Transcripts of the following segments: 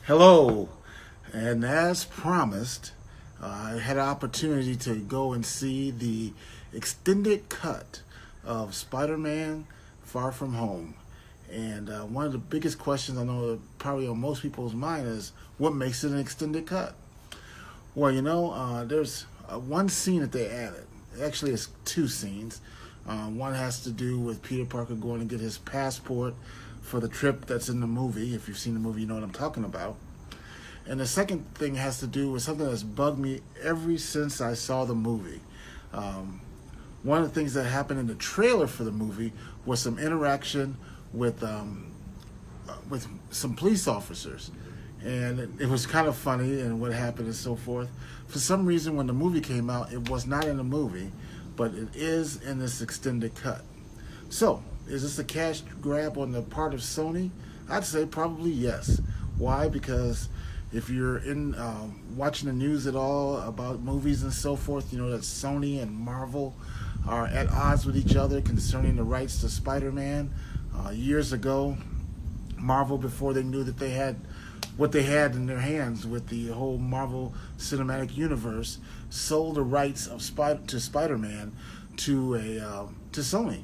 Hello, and as promised, I had an opportunity to go and see the extended cut of Spider-Man Far From Home. And one of the biggest questions I know probably on most people's mind is what makes it an extended cut? Well, there's one scene that they added. Actually, it's two scenes. One has to do with Peter Parker going to get his passport for the trip that's in the movie. If you've seen the movie, you know what I'm talking about. And the second thing has to do with something that's bugged me ever since I saw the movie. Um, One of the things that happened in the trailer for the movie was some interaction with some police officers, and it was kind of funny and what happened and so forth. For some reason, when the movie came out, it was not in the movie, but it is in this extended cut. So, is this a cash grab on the part of Sony? I'd say probably yes. Why? Because if you're in watching the news at all about movies and so forth, you know that Sony and Marvel are at odds with each other concerning the rights to Spider-Man. Years ago, Marvel, before they knew that they had what they had in their hands with the whole Marvel Cinematic Universe, sold the rights of Spider-Man to Sony.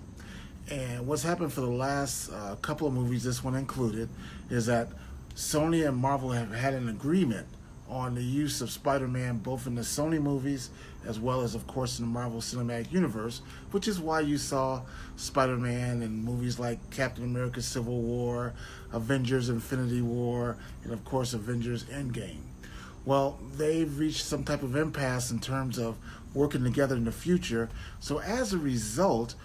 And what's happened for the last couple of movies, this one included, is that Sony and Marvel have had an agreement on the use of Spider-Man both in the Sony movies as well as, of course, in the Marvel Cinematic Universe, which is why you saw Spider-Man in movies like Captain America Civil War, Avengers Infinity War, and, of course, Avengers Endgame. Well, they've reached some type of impasse in terms of working together in the future. So as a result,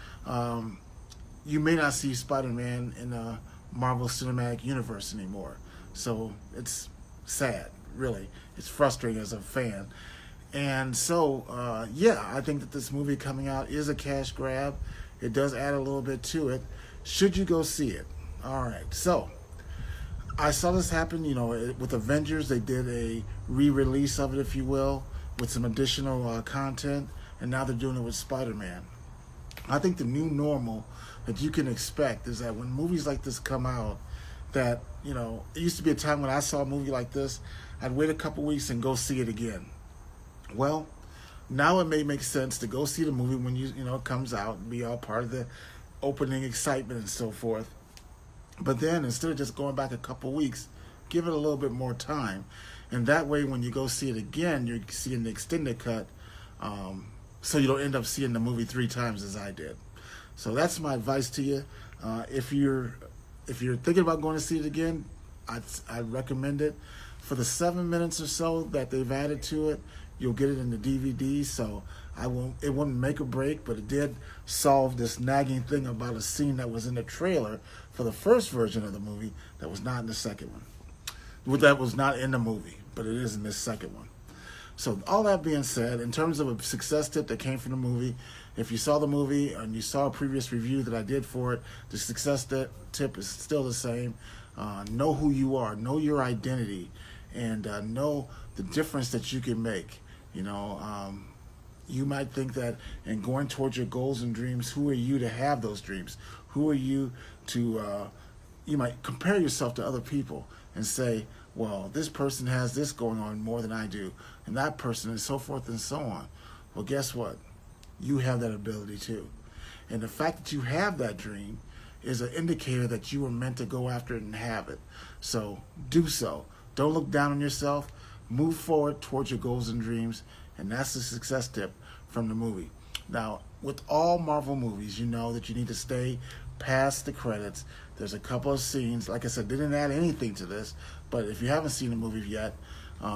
you may not see Spider-Man in the Marvel Cinematic Universe anymore. So it's sad, really. It's frustrating as a fan. And so, I think that this movie coming out is a cash grab. It does add a little bit to it. Should you go see it? All right. So, I saw this happen, with Avengers. They did a re-release of it, if you will, with some additional content. And now they're doing it with Spider-Man. I think the new normal that you can expect is that when movies like this come out, that, it used to be a time when I saw a movie like this, I'd wait a couple weeks and go see it again. Well, now it may make sense to go see the movie when it comes out and be all part of the opening excitement and so forth. But then instead of just going back a couple weeks, give it a little bit more time. And that way when you go see it again, you're seeing the extended cut, so you don't end up seeing the movie three times as I did. So that's my advice to you. If you're thinking about going to see it again, I'd recommend it. For the 7 minutes or so that they've added to it, you'll get it in the DVD. So it wouldn't make or break, but it did solve this nagging thing about a scene that was in the trailer for the first version of the movie that was not in the second one. Well, that was not in the movie, but it is in this second one. So all that being said, in terms of a success tip that came from the movie, if you saw the movie and you saw a previous review that I did for it, the success tip is still the same. Know who you are, know your identity, and know the difference that you can make. You might think that in going towards your goals and dreams, who are you to have those dreams? Who are you to, you might compare yourself to other people and say, well, this person has this going on more than I do, and that person, and so forth and so on. Well, guess what? You have that ability too. And the fact that you have that dream is an indicator that you were meant to go after it and have it. So do so. Don't look down on yourself. Move forward towards your goals and dreams. And that's the success tip from the movie. Now, with all Marvel movies, you know that you need to stay past the credits. There's a couple of scenes. Like I said, they didn't add anything to this. But if you haven't seen the movie yet,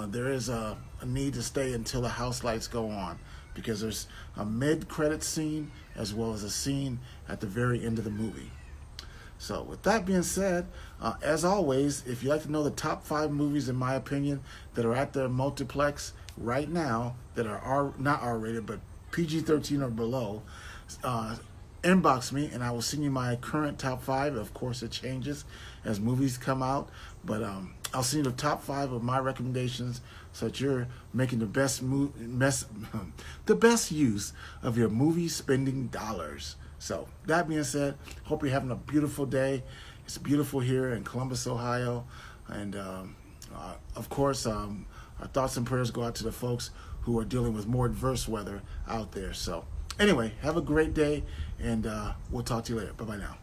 there is a need to stay until the house lights go on, because there's a mid-credit scene as well as a scene at the very end of the movie. So with that being said, as always, if you'd like to know the top 5 movies, in my opinion, that are at the multiplex right now, that are not R-rated, but PG-13 or below, inbox me and I will send you my current top 5. Of course, it changes as movies come out, but I'll send you the top 5 of my recommendations so that you're making the best the best use of your movie spending dollars. So that being said, hope you're having a beautiful day. It's beautiful here in Columbus, Ohio, and Of course, our thoughts and prayers go out to the folks who are dealing with more adverse weather out there. So anyway, have a great day, and we'll talk to you later. Bye-bye now.